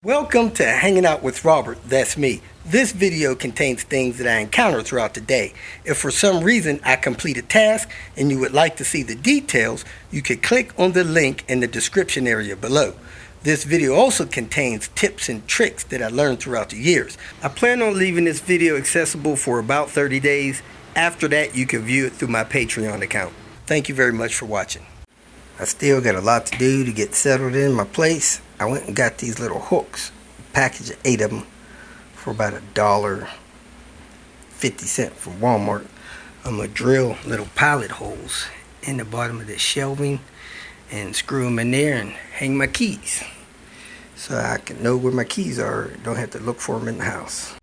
Welcome to Hanging Out with Robert, that's me. This video contains things that I encounter throughout the day. If for some reason I complete a task and you would like to see the details, you can click on the link in the description area below. This video also contains tips and tricks that I learned throughout the years. I plan on leaving this video accessible for about 30 days. After that, you can view it through my Patreon account. Thank you very much for watching. I still got a lot to do to get settled in my place. I went and got these little hooks, a package of 8 of them for about $1.50 from Walmart. I'm going to drill little pilot holes in the bottom of the shelving and screw them in there and hang my keys so I can know where my keys are. Don't have to look for them in the house.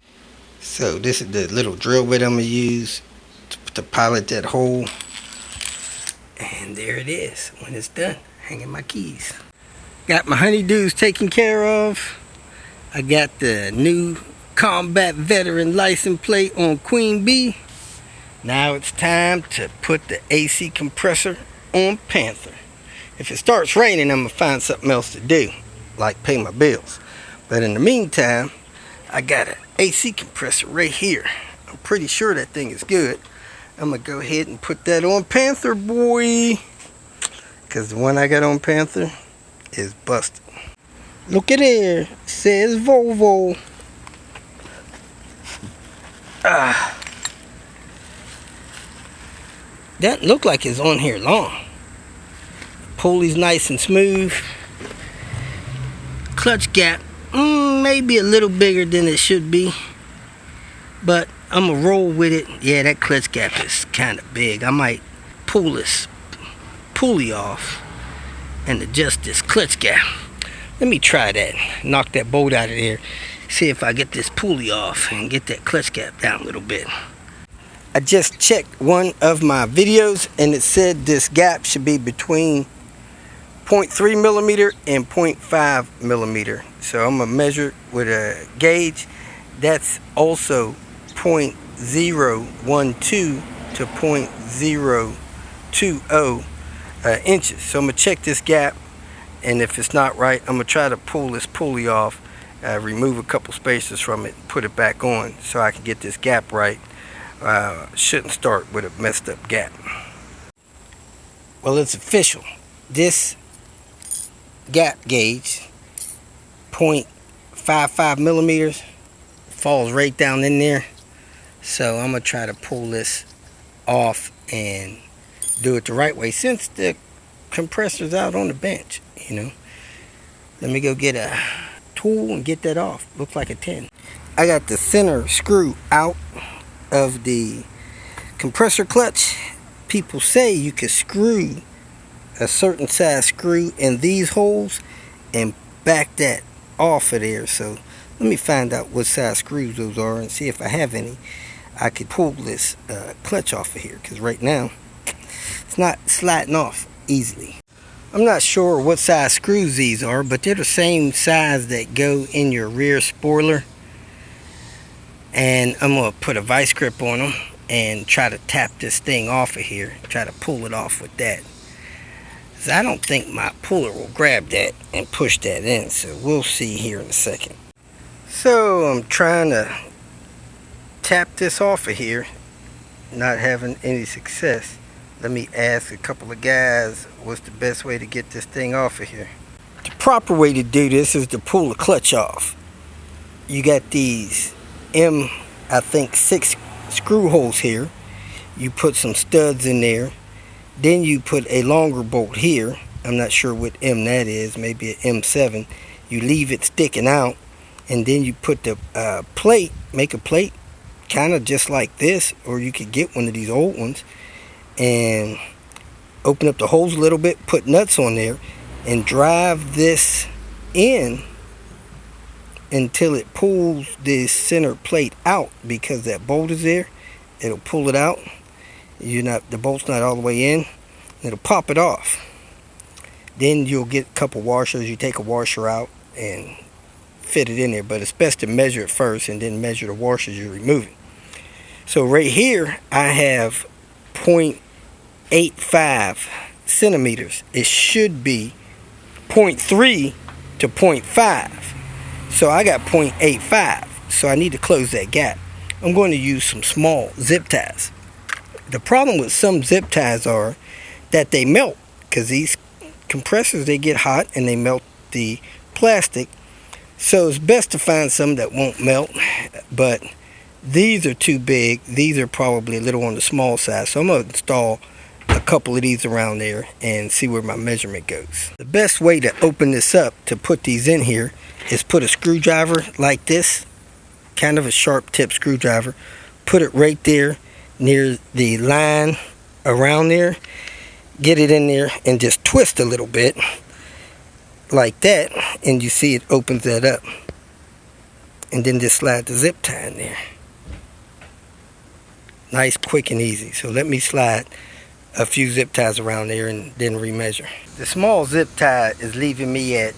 So this is the little drill bit I'm going to use to pilot that hole. And there it is when it's done, hanging my keys. Got my honeydews taken care of. I got the new combat veteran license plate on Queen Bee. Now it's time to put the AC compressor on Panther. If it starts raining, I'm going to find something else to do, like pay my bills. But in the meantime, I got an AC compressor right here. I'm pretty sure that thing is good. I'm going to go ahead and put that on Panther, boy. Because the one I got on Panther is busted. Look at there. It says Volvo. Doesn't look like it's on here long. Pulley's nice and smooth. Clutch gap, maybe a little bigger than it should be. But I'm going to roll with it. Yeah, that clutch gap is kind of big. I might pull this pulley off and adjust this clutch gap. Let me try that. Knock that bolt out of there. See if I get this pulley off and get that clutch gap down a little bit. I just checked one of my videos and it said this gap should be between 0.3 millimeter and 0.5 millimeter. So I'm going to measure with a gauge. That's also 0.012 to 0.020 inches. So I'm going to check this gap, and if it's not right, I'm going to try to pull this pulley off, remove a couple spacers from it, put it back on so I can get this gap right. Shouldn't start with a messed up gap. Well, it's official. This gap gauge, 0.55 millimeters, falls right down in there. So I'm going to try to pull this off and do it the right way since the compressor's out on the bench, you know. Let me go get a tool and get that off. Looks like a 10. I got the center screw out of the compressor clutch. People say you can screw a certain size screw in these holes and back that off of there. So let me find out what size screws those are and see if I have any. I could pull this clutch off of here because right now it's not sliding off easily. I'm not sure what size screws these are, but they're the same size that go in your rear spoiler. And I'm going to put a vice grip on them and try to tap this thing off of here. Try to pull it off with that. So I don't think my puller will grab that and push that in. So we'll see here in a second. So I'm trying to tap this off of here, not having any success. Let me ask a couple of guys what's the best way to get this thing off of here. The proper way to do this is to pull the clutch off. You got these I think 6 screw holes here. You put some studs in there. Then you put a longer bolt here. I'm not sure what M that is, maybe an M7. You leave it sticking out, and then you put the plate, make a plate kind of just like this, or you could get one of these old ones and open up the holes a little bit, put nuts on there, and drive this in until it pulls this center plate out. Because that bolt is there, it'll pull it out. The bolt's not all the way in. It'll pop it off. Then you'll get a couple washers. You take a washer out and fit it in there, but it's best to measure it first and then measure the washers you're removing. So right here I have 0.85 centimeters. It should be 0.3 to 0.5. So I got 0.85. So I need to close that gap. I'm going to use some small zip ties. The problem with some zip ties are that they melt, because these compressors, they get hot and they melt the plastic. So it's best to find some that won't melt, but these are too big. These are probably a little on the small side. So I'm going to install a couple of these around there and see where my measurement goes. The best way to open this up, to put these in here, is put a screwdriver like this, kind of a sharp tip screwdriver, put it right there near the line around there, get it in there and just twist a little bit like that, and you see it opens that up, and then just slide the zip tie in there. Nice, quick and easy. So let me slide a few zip ties around there and then remeasure. The small zip tie is leaving me at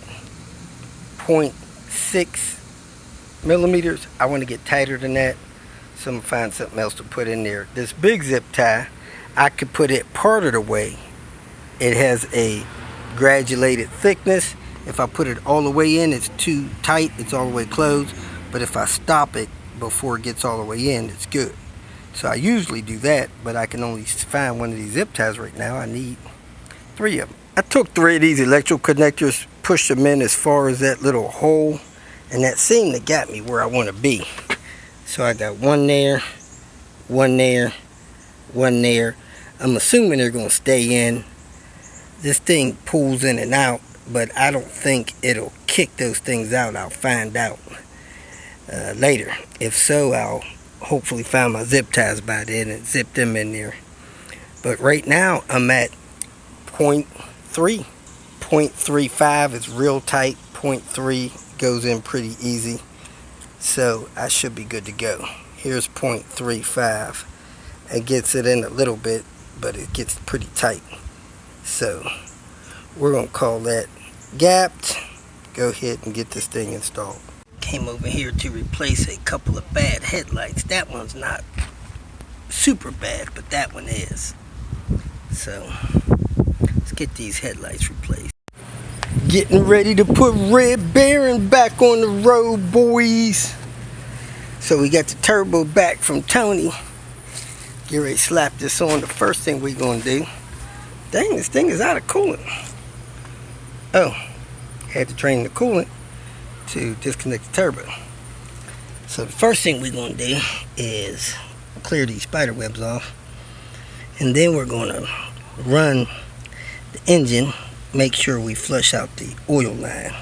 0.6 millimeters. I want to get tighter than that, so I'm going to find something else to put in there. This big zip tie, I could put it part of the way. It has a granulated thickness. If I put it all the way in, it's too tight, it's all the way closed. But if I stop it before it gets all the way in, it's good. So I usually do that, but I can only find one of these zip ties right now. I need 3 of them. I took 3 of these electrical connectors, pushed them in as far as that little hole, and that seemed to get me where I want to be. So I got one there, one there, one there. I'm assuming they're going to stay in. This thing pulls in and out, but I don't think it'll kick those things out. I'll find out later. If so, I'll hopefully find my zip ties by then and zip them in there. But right now I'm at 0.3. 0.35 is real tight. 0.3 goes in pretty easy, so I should be good to go. Here's 0.35. It gets it in a little bit, but it gets pretty tight, so we're gonna call that gapped. Go ahead and get this thing installed. Came over here to replace a couple of bad headlights. That one's not super bad, but that one is. So let's get these headlights replaced. Getting ready to put Red Baron back on the road, boys. So we got the turbo back from Tony. Get ready to slap this on. The first thing we're gonna do, dang, this thing is out of coolant. Oh, had to drain the coolant to disconnect the turbo. So the first thing we're gonna do is clear these spider webs off, and then we're gonna run the engine. Make sure we flush out the oil line.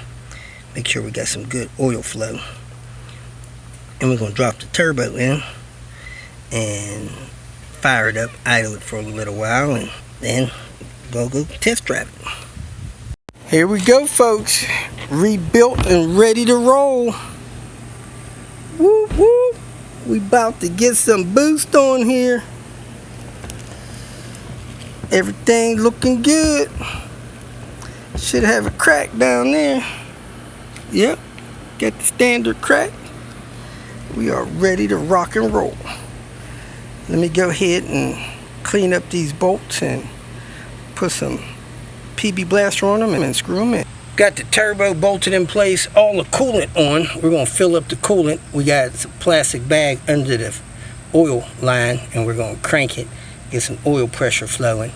Make sure we got some good oil flow. And we're going to drop the turbo in and fire it up, idle it for a little while, and then go test drive it. Here we go, folks. Rebuilt and ready to roll. Woo woo. We about to get some boost on here. Everything looking good. Should have a crack down there. Yep, got the standard crack. We are ready to rock and roll. Let me go ahead and clean up these bolts and put some PB blaster on them and screw them in. Got the turbo bolted in place, all the coolant on. We're gonna fill up the coolant. We got some plastic bag under the oil line, and we're gonna crank it, get some oil pressure flowing.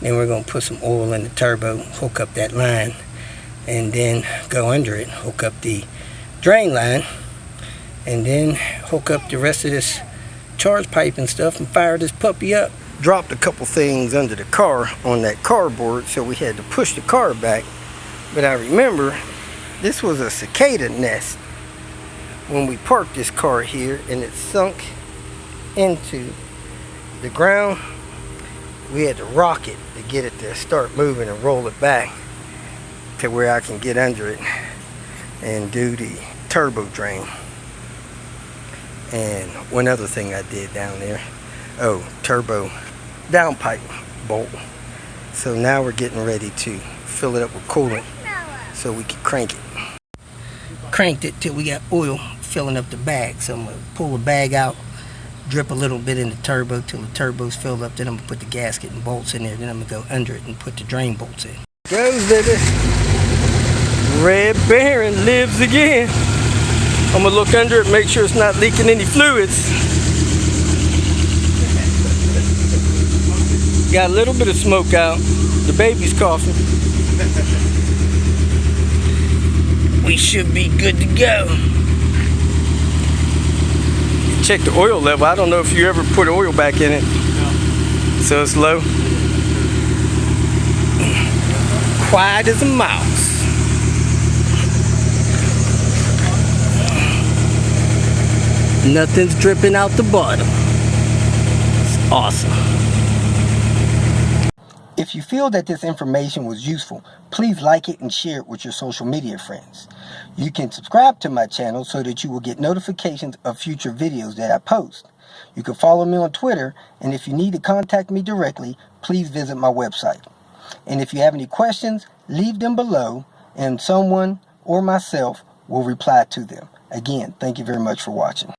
Then we're going to put some oil in the turbo, hook up that line, and then go under it, hook up the drain line, and then hook up the rest of this charge pipe and stuff and fire this puppy up. Dropped a couple things under the car on that carboard, so we had to push the car back. But I remember this was a cicada nest when we parked this car here, and it sunk into the ground. We had to rock it to get it to start moving and roll it back to where I can get under it and do the turbo drain. And one other thing I did down there, oh, turbo downpipe bolt. So now we're getting ready to fill it up with coolant so we can crank it. Cranked it till we got oil filling up the bag. So I'm going to pull the bag out, drip a little bit in the turbo till the turbo's filled up. Then I'm going to put the gasket and bolts in there. Then I'm going to go under it and put the drain bolts in. Goes, baby. Red Baron lives again. I'm gonna look under it, make sure it's not leaking any fluids. Got a little bit of smoke out. The baby's coughing. We should be good to go. Check the oil level. I don't know if you ever put oil back in it. No. So it's low. Quiet as a mouse. Nothing's dripping out the bottom. It's awesome. If you feel that this information was useful, please like it and share it with your social media friends. You can subscribe to my channel so that you will get notifications of future videos that I post. You can follow me on Twitter, and if you need to contact me directly, please visit my website. And if you have any questions, leave them below, and someone or myself will reply to them. Again, thank you very much for watching.